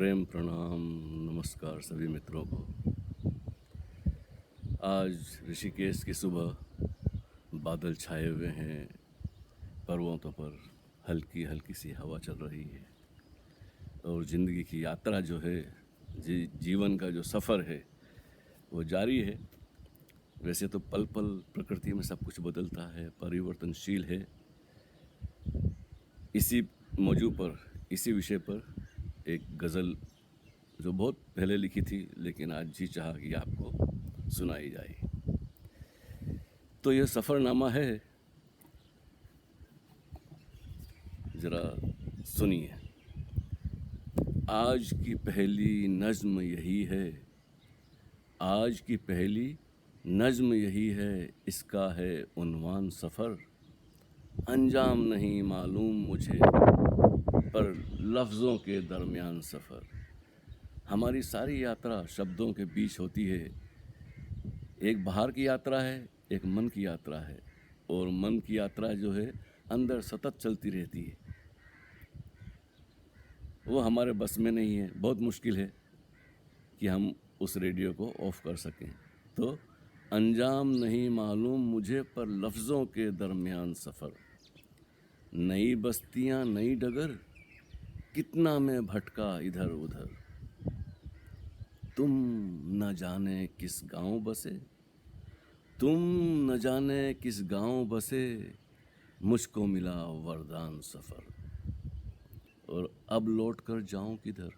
प्रेम प्रणाम नमस्कार सभी मित्रों को। आज ऋषिकेश की सुबह बादल छाए हुए हैं, पर्वतों पर हल्की हल्की सी हवा चल रही है और ज़िंदगी की यात्रा जो है, जीवन का जो सफ़र है वो जारी है। वैसे तो पल पल प्रकृति में सब कुछ बदलता है, परिवर्तनशील है। इसी मौजू पर, इसी विषय पर एक गज़ल जो बहुत पहले लिखी थी लेकिन आज जी चाहा कि आपको सुनाई जाए। तो यह सफ़रनामा है, ज़रा सुनिए। आज की पहली नज़्म यही है, आज की पहली नज़्म यही है, इसका है उन्वान सफ़र। अंजाम नहीं मालूम मुझे पर लफ्ज़ों के दरमियान सफ़र। हमारी सारी यात्रा शब्दों के बीच होती है। एक बाहर की यात्रा है, एक मन की यात्रा है, और मन की यात्रा जो है अंदर सतत चलती रहती है। वो हमारे बस में नहीं है, बहुत मुश्किल है कि हम उस रेडियो को ऑफ कर सकें। तो अंजाम नहीं मालूम मुझे पर लफ्ज़ों के दरमियान सफ़र। नई बस्तियां नई डगर, कितना मैं भटका इधर उधर। तुम न जाने किस गांव बसे, तुम न जाने किस गांव बसे, मुझको मिला वरदान सफ़र। और अब लौट कर जाऊं किधर।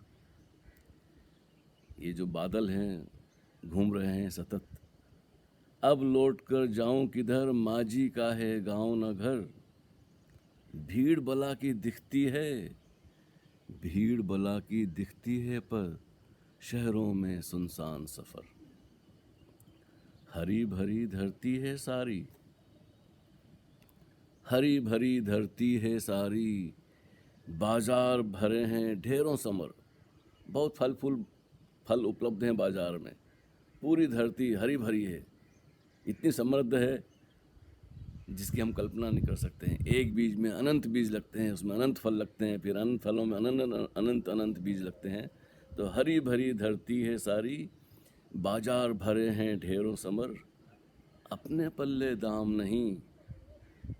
ये जो बादल हैं घूम रहे हैं सतत। अब लौट कर जाऊं किधर, माजी का है गांव न घर। भीड़ बला की दिखती है, भीड़ बला की दिखती है, पर शहरों में सुनसान सफ़र। हरी भरी धरती है सारी, हरी भरी धरती है सारी, बाजार भरे हैं ढेरों समर। बहुत फल उपलब्ध हैं बाजार में। पूरी धरती हरी भरी है, इतनी समृद्ध है जिसकी हम कल्पना नहीं कर सकते हैं। एक बीज में अनंत बीज लगते हैं, उसमें अनंत फल लगते हैं, फिर अनंत फलों में अनंत अनंत अनंत बीज लगते हैं। तो हरी भरी धरती है सारी, बाजार भरे हैं ढेरों समर। अपने पल्ले दाम नहीं,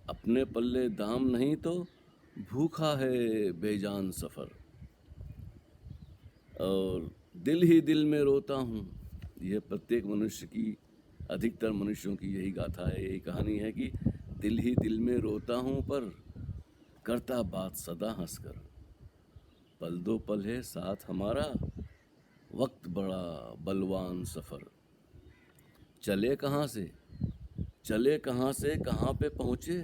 अपने पल्ले दाम नहीं, तो भूखा है बेजान सफ़र। और दिल ही दिल में रोता हूँ। यह प्रत्येक मनुष्य की, अधिकतर मनुष्यों की यही गाथा है, यही कहानी है कि दिल ही दिल में रोता हूँ पर करता बात सदा हंसकर। पल दो पल है साथ हमारा, वक्त बड़ा बलवान सफ़र। चले कहाँ से, चले कहाँ से कहाँ पे पहुँचे,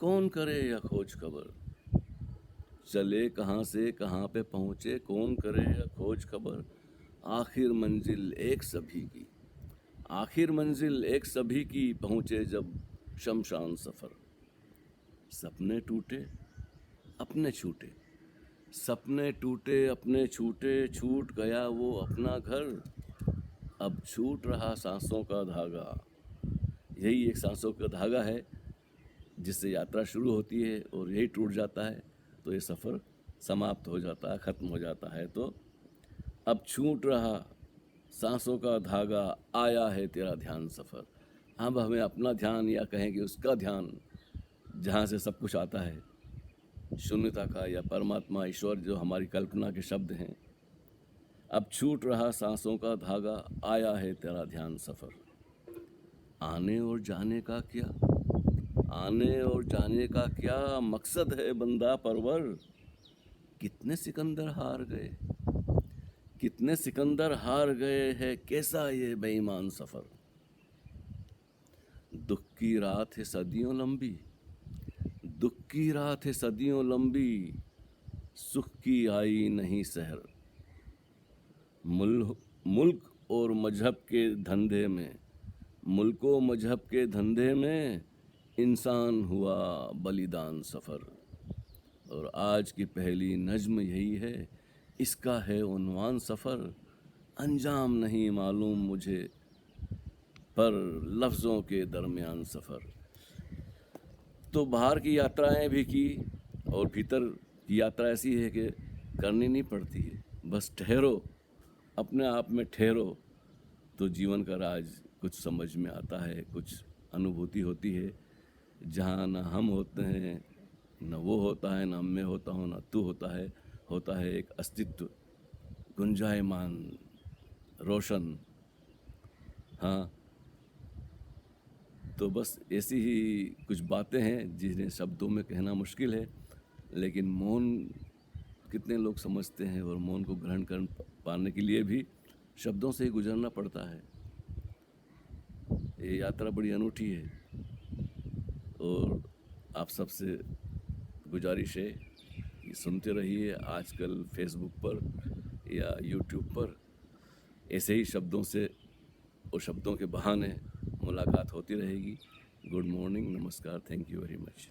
कौन करे या खोज खबर। चले कहाँ से कहाँ पे पहुँचे, कौन करे या खोज खबर। आखिर मंजिल एक सभी की, आखिर मंजिल एक सभी की, पहुँचे जब शमशान सफ़र। सपने टूटे अपने छूटे, सपने टूटे अपने छूटे, छूट गया वो अपना घर। अब छूट रहा सांसों का धागा। यही एक सांसों का धागा है जिससे यात्रा शुरू होती है और यही टूट जाता है तो ये सफ़र समाप्त हो जाता है, ख़त्म हो जाता है। तो अब छूट रहा सांसों का धागा, आया है तेरा ध्यान सफ़र। अब हमें अपना ध्यान, या कहें कि उसका ध्यान, जहाँ से सब कुछ आता है, शून्यता का या परमात्मा ईश्वर जो हमारी कल्पना के शब्द हैं। अब छूट रहा सांसों का धागा, आया है तेरा ध्यान सफ़र। आने और जाने का क्या, आने और जाने का क्या मकसद है बंदा परवर। कितने सिकंदर हार गए, कितने सिकंदर हार गए, है कैसा ये बेईमान सफ़र। दुख की रात है सदियों लंबी, दुख की रात है सदियों लंबी, सुख की आई नहीं सहर। मुल्क और मजहब के धंधे में, मुल्को मजहब के धंधे में, इंसान हुआ बलिदान सफ़र। और आज की पहली नज़्म यही है, इसका है उन्वान सफ़र। अंजाम नहीं मालूम मुझे पर लफ्ज़ों के दरमियान सफ़र। तो बाहर की यात्राएं भी की और भीतर की यात्रा ऐसी है कि करनी नहीं पड़ती है। बस ठहरो, अपने आप में ठहरो, तो जीवन का राज कुछ समझ में आता है, कुछ अनुभूति होती है। जहाँ ना हम होते हैं, न वो होता है, ना मैं होता हूँ, ना तू होता है एक अस्तित्व गुंजायमान, रोशन। हाँ, तो बस ऐसी ही कुछ बातें हैं जिन्हें शब्दों में कहना मुश्किल है, लेकिन मौन कितने लोग समझते हैं, और मौन को ग्रहण कर पाने के लिए भी शब्दों से ही गुजरना पड़ता है। ये यात्रा बड़ी अनूठी है, और आप सबसे गुजारिश है कि सुनते रहिए आजकल फेसबुक पर या यूट्यूब पर ऐसे ही शब्दों से और शब्दों के बहाने मुलाकात होती रहेगी। गुड मॉर्निंग, नमस्कार, थैंक यू वेरी मच।